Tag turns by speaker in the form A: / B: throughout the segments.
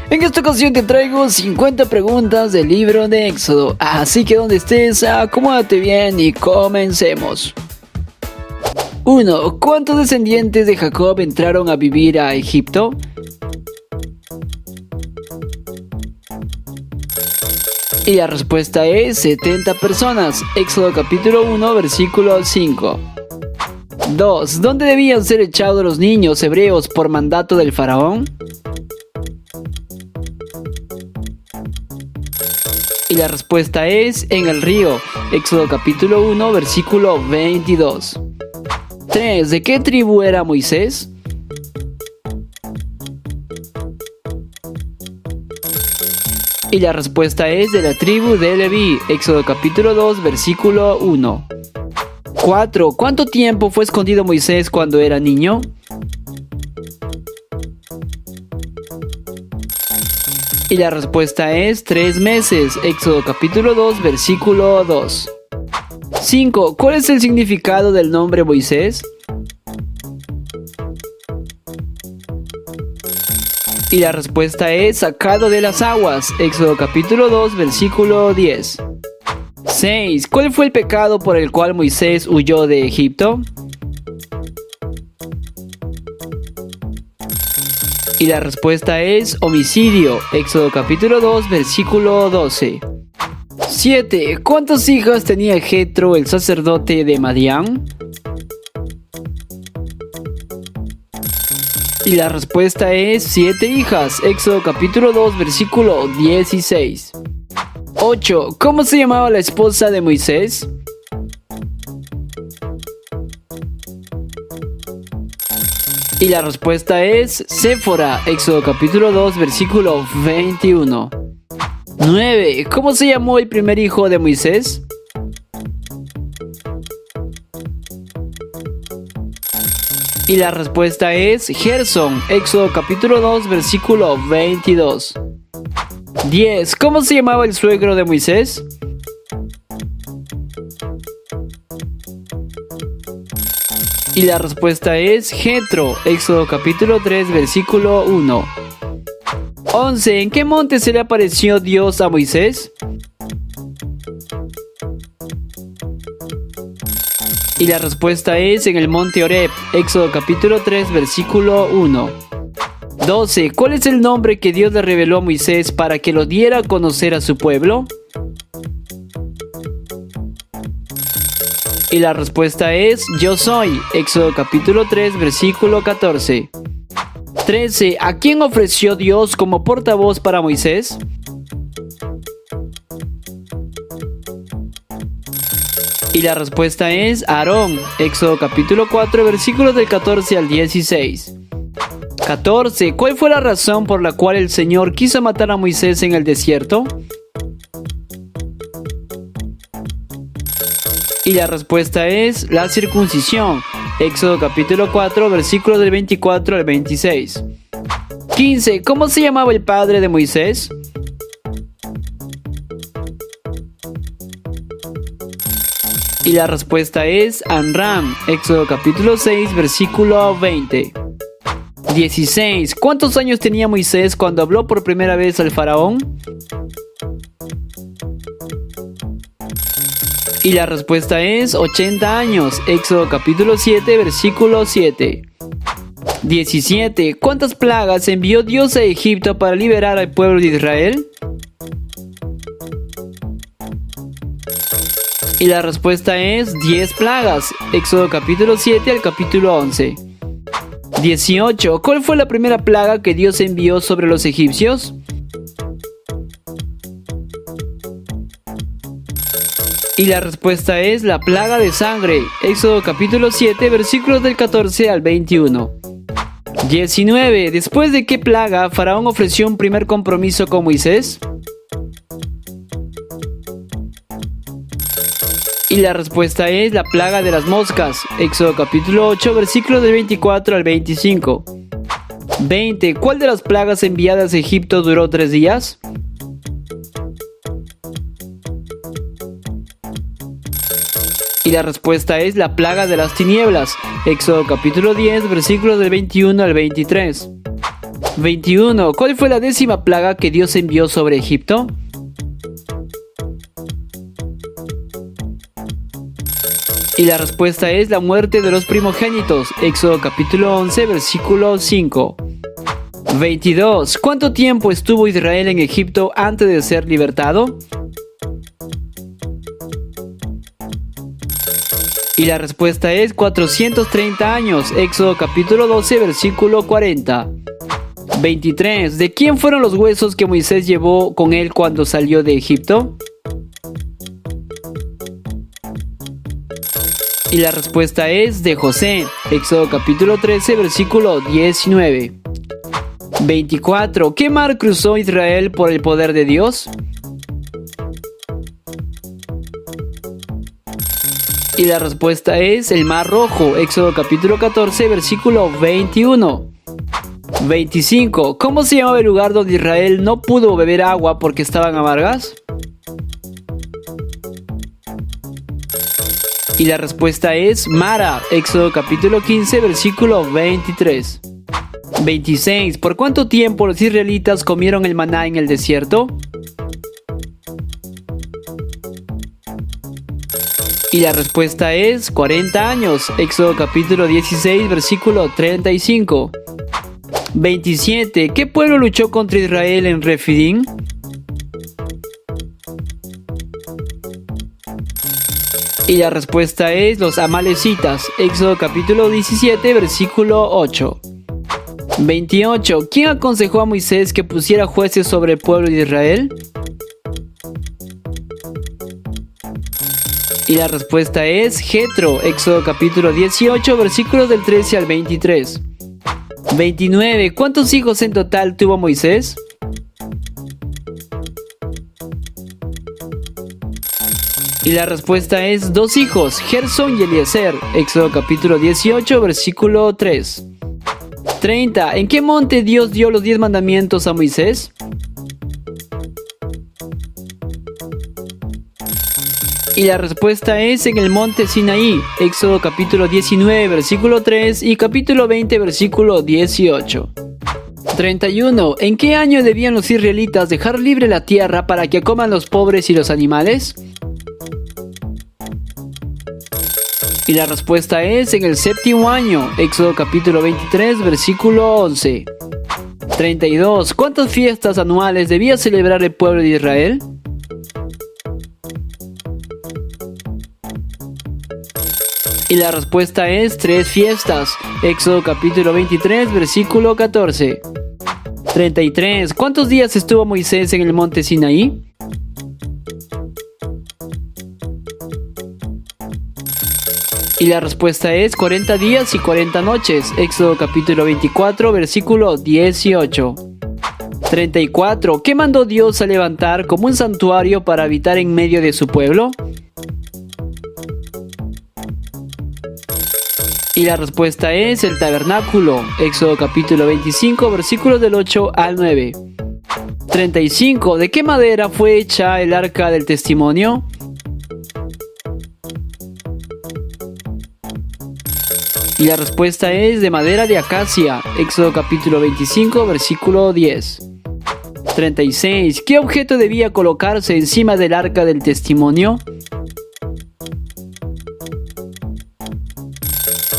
A: En esta ocasión te traigo 50 preguntas del libro de Éxodo, así que donde estés, acomódate bien y comencemos. 1. ¿Cuántos descendientes de Jacob entraron a vivir a Egipto? Y la respuesta es 70 personas. Éxodo capítulo 1, versículo 5. 2. ¿Dónde debían ser echados los niños hebreos por mandato del faraón? Y la respuesta es en el río. Éxodo capítulo 1, versículo 22. 3. ¿De qué tribu era Moisés? Y la respuesta es de la tribu de Leví. Éxodo capítulo 2, versículo 1. 4. ¿Cuánto tiempo fue escondido Moisés cuando era niño? Y la respuesta es 3 meses. Éxodo capítulo 2, versículo 2. 5. ¿Cuál es el significado del nombre Moisés? Y la respuesta es sacado de las aguas. Éxodo capítulo 2, versículo 10. 6. ¿Cuál fue el pecado por el cual Moisés huyó de Egipto? Y la respuesta es homicidio. Éxodo capítulo 2, versículo 12. 7. ¿Cuántas hijas tenía Jetro, el sacerdote de Madián? Y la respuesta es 7 hijas. Éxodo capítulo 2, versículo 16. 8. ¿Cómo se llamaba la esposa de Moisés? Y la respuesta es Séfora. Éxodo capítulo 2, versículo 21. 9. ¿Cómo se llamó el primer hijo de Moisés? Y la respuesta es Gersón. Éxodo capítulo 2, versículo 22. 10. ¿Cómo se llamaba el suegro de Moisés? Y la respuesta es Jetro. Éxodo capítulo 3, versículo 1. 11. ¿En qué monte se le apareció Dios a Moisés? Y la respuesta es en el monte Horeb. Éxodo capítulo 3, versículo 1. 12. ¿Cuál es el nombre que Dios le reveló a Moisés para que lo diera a conocer a su pueblo? Y la respuesta es Yo soy. Éxodo capítulo 3, versículo 14. 13. ¿A quién ofreció Dios como portavoz para Moisés? Y la respuesta es Aarón. Éxodo capítulo 4, versículos del 14 al 16. 14. ¿Cuál fue la razón por la cual el Señor quiso matar a Moisés en el desierto? Y la respuesta es la circuncisión. Éxodo capítulo 4, versículos del 24 al 26. 15. ¿Cómo se llamaba el padre de Moisés? Y la respuesta es Amram. Éxodo capítulo 6, versículo 20. 16. ¿Cuántos años tenía Moisés cuando habló por primera vez al faraón? Y la respuesta es 80 años. Éxodo capítulo 7, versículo 7. 17. ¿Cuántas plagas envió Dios a Egipto para liberar al pueblo de Israel? Y la respuesta es 10 plagas. Éxodo capítulo 7 al capítulo 11. 18. ¿Cuál fue la primera plaga que Dios envió sobre los egipcios? Y la respuesta es la plaga de sangre. Éxodo capítulo 7, versículos del 14 al 21. 19. ¿Después de qué plaga Faraón ofreció un primer compromiso con Moisés? Y la respuesta es la plaga de las moscas. Éxodo capítulo 8, versículos del 24 al 25. 20. ¿Cuál de las plagas enviadas a Egipto duró 3 días? Y la respuesta es la plaga de las tinieblas. Éxodo capítulo 10, versículos del 21 al 23. 21. ¿Cuál fue la 10ª plaga que Dios envió sobre Egipto? Y la respuesta es la muerte de los primogénitos. Éxodo capítulo 11, versículo 5. 22. ¿Cuánto tiempo estuvo Israel en Egipto antes de ser libertado? Y la respuesta es 430 años. Éxodo capítulo 12, versículo 40. 23. ¿De quién fueron los huesos que Moisés llevó con él cuando salió de Egipto? Y la respuesta es de José. Éxodo capítulo 13, versículo 19. 24. ¿Qué mar cruzó Israel por el poder de Dios? Y la respuesta es el Mar Rojo. Éxodo capítulo 14, versículo 21. 25. ¿Cómo se llamaba el lugar donde Israel no pudo beber agua porque estaban amargas? Y la respuesta es Mara. Éxodo capítulo 15, versículo 23. 26. ¿Por cuánto tiempo los israelitas comieron el maná en el desierto? Y la respuesta es 40 años. Éxodo capítulo 16, versículo 35. 27. ¿Qué pueblo luchó contra Israel en Refidim? Y la respuesta es los amalecitas. Éxodo capítulo 17, versículo 8. 28. ¿Quién aconsejó a Moisés que pusiera jueces sobre el pueblo de Israel? Y la respuesta es Jetro. Éxodo capítulo 18, versículos del 13 al 23. 29. ¿Cuántos hijos en total tuvo Moisés? Y la respuesta es 2 hijos, Gersón y Eliezer. Éxodo capítulo 18, versículo 3. 30. ¿En qué monte Dios dio los 10 mandamientos a Moisés? Y la respuesta es en el monte Sinaí. Éxodo capítulo 19, versículo 3 y capítulo 20, versículo 18. 31. ¿En qué año debían los israelitas dejar libre la tierra para que coman los pobres y los animales? Y la respuesta es en el 7º año. Éxodo capítulo 23, versículo 11. 32. ¿Cuántas fiestas anuales debía celebrar el pueblo de Israel? Y la respuesta es 3 fiestas. Éxodo capítulo 23, versículo 14. 33. ¿Cuántos días estuvo Moisés en el monte Sinaí? Y la respuesta es 40 días y 40 noches. Éxodo capítulo 24, versículo 18. 34. ¿Qué mandó Dios a levantar como un santuario para habitar en medio de su pueblo? Y la respuesta es el tabernáculo. Éxodo capítulo 25, versículos del 8 al 9. 35. ¿De qué madera fue hecha el arca del testimonio? Y la respuesta es de madera de acacia. Éxodo capítulo 25, versículo 10. 36. ¿Qué objeto debía colocarse encima del arca del testimonio?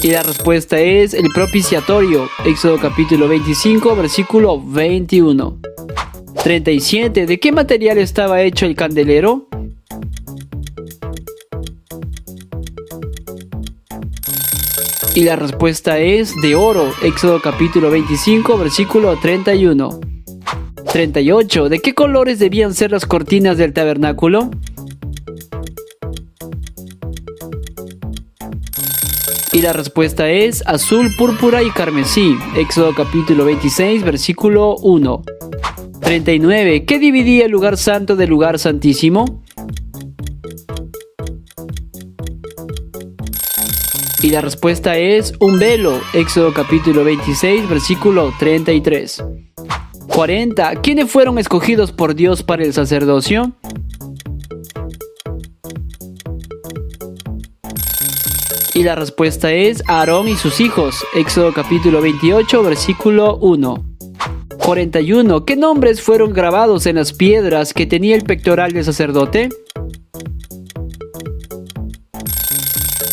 A: Y la respuesta es el propiciatorio. Éxodo capítulo 25, versículo 21. 37. ¿De qué material estaba hecho el candelero? Y la respuesta es de oro. Éxodo capítulo 25, versículo 31. 38. ¿De qué colores debían ser las cortinas del tabernáculo? Y la respuesta es azul, púrpura y carmesí. Éxodo capítulo 26, versículo 1. 39. ¿Qué dividía el lugar santo del lugar santísimo? Y la respuesta es un velo. Éxodo capítulo 26, versículo 33. 40. ¿Quiénes fueron escogidos por Dios para el sacerdocio? Y la respuesta es Aarón y sus hijos. Éxodo capítulo 28, versículo 1. 41. ¿Qué nombres fueron grabados en las piedras que tenía el pectoral del sacerdote?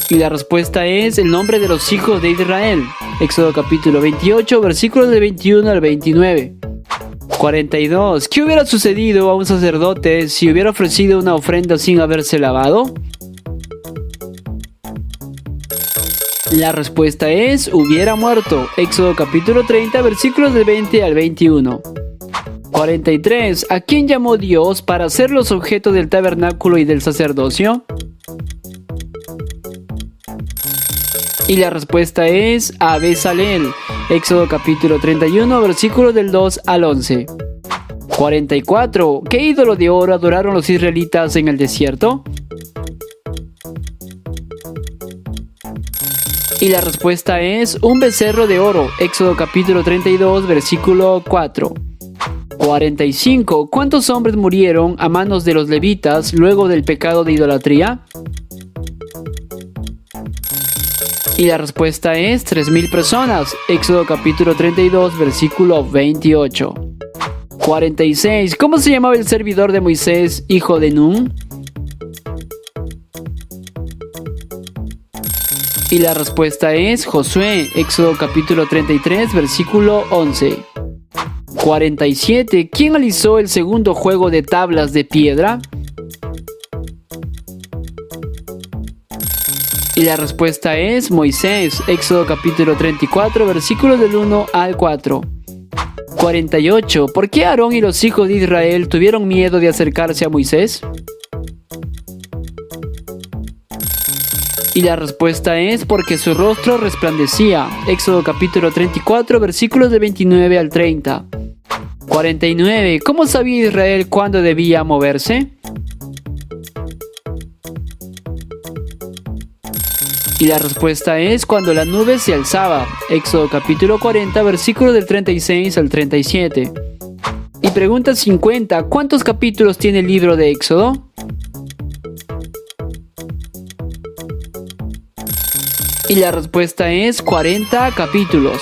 A: Y la respuesta es el nombre de los hijos de Israel. Éxodo capítulo 28, versículos del 21 al 29. 42. ¿Qué hubiera sucedido a un sacerdote si hubiera ofrecido una ofrenda sin haberse lavado? La respuesta es hubiera muerto. Éxodo capítulo 30, versículos del 20 al 21. 43. ¿A quién llamó Dios para ser los objetos del tabernáculo y del sacerdocio? Y la respuesta es a Bezalel. Éxodo capítulo 31, versículos del 2 al 11. 44. ¿Qué ídolo de oro adoraron los israelitas en el desierto? Y la respuesta es un becerro de oro. Éxodo capítulo 32, versículo 4. 45. ¿Cuántos hombres murieron a manos de los levitas luego del pecado de idolatría? Y la respuesta es 3,000 personas. Éxodo capítulo 32, versículo 28. 46. ¿Cómo se llamaba el servidor de Moisés, hijo de Nun? Y la respuesta es Josué. Éxodo capítulo 33, versículo 11. 47. ¿Quién alisó el segundo juego de tablas de piedra? Y la respuesta es Moisés. Éxodo capítulo 34, versículos del 1 al 4. 48. ¿Por qué Aarón y los hijos de Israel tuvieron miedo de acercarse a Moisés? Y la respuesta es porque su rostro resplandecía. Éxodo capítulo 34, versículos de 29 al 30. 49. ¿Cómo sabía Israel cuándo debía moverse? Y la respuesta es cuando la nube se alzaba. Éxodo capítulo 40, versículos del 36 al 37. Y pregunta 50. ¿Cuántos capítulos tiene el libro de Éxodo? Y la respuesta es 40 capítulos.